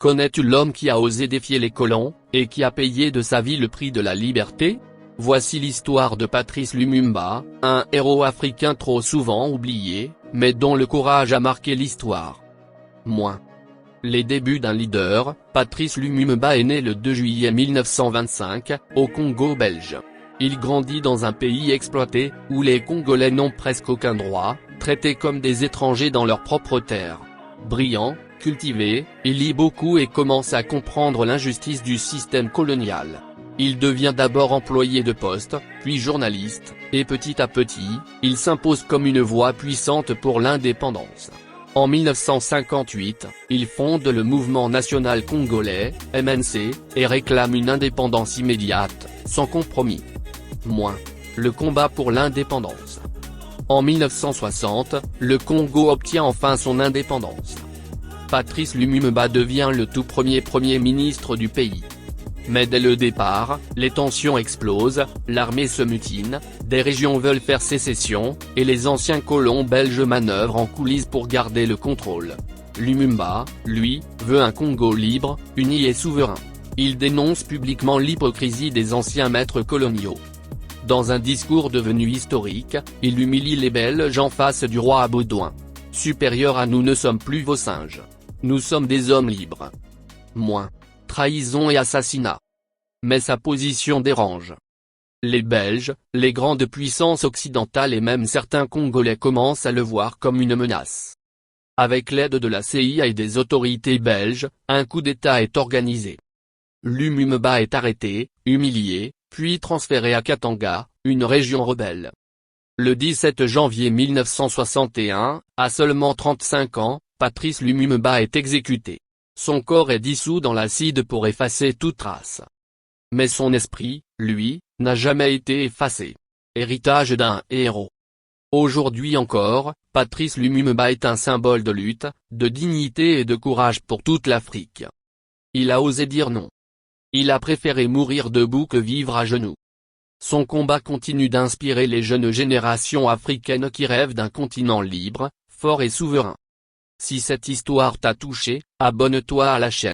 Connais-tu l'homme qui a osé défier les colons, et qui a payé de sa vie le prix de la liberté? Voici l'histoire de Patrice Lumumba, un héros africain trop souvent oublié, mais dont le courage a marqué l'histoire. Les débuts d'un leader. Patrice Lumumba est né le 2 juillet 1925, au Congo belge. Il grandit dans un pays exploité, où les Congolais n'ont presque aucun droit, traités comme des étrangers dans leur propre terre. Brillant, cultivé, il lit beaucoup et commence à comprendre l'injustice du système colonial. Il devient d'abord employé de poste, puis journaliste, et petit à petit, il s'impose comme une voix puissante pour l'indépendance. En 1958, il fonde le mouvement national congolais, MNC, et réclame une indépendance immédiate, sans compromis. Le combat pour l'indépendance. En 1960, le Congo obtient enfin son indépendance. Patrice Lumumba devient le tout premier ministre du pays. Mais dès le départ, les tensions explosent, l'armée se mutine, des régions veulent faire sécession, et les anciens colons belges manœuvrent en coulisses pour garder le contrôle. Lumumba, lui, veut un Congo libre, uni et souverain. Il dénonce publiquement l'hypocrisie des anciens maîtres coloniaux. Dans un discours devenu historique, il humilie les Belges en face du roi Baudouin. Supérieur à nous ne sommes plus vos singes. Nous sommes des hommes libres. Trahison et assassinat. Mais sa position dérange. Les Belges, les grandes puissances occidentales et même certains Congolais commencent à le voir comme une menace. Avec l'aide de la CIA et des autorités belges, un coup d'État est organisé. Lumumba est arrêté, humilié, puis transféré à Katanga, une région rebelle. Le 17 janvier 1961, à seulement 35 ans, Patrice Lumumba est exécuté. Son corps est dissous dans l'acide pour effacer toute trace. Mais son esprit, lui, n'a jamais été effacé. Héritage d'un héros. Aujourd'hui encore, Patrice Lumumba est un symbole de lutte, de dignité et de courage pour toute l'Afrique. Il a osé dire non. Il a préféré mourir debout que vivre à genoux. Son combat continue d'inspirer les jeunes générations africaines qui rêvent d'un continent libre, fort et souverain. Si cette histoire t'a touché, abonne-toi à la chaîne.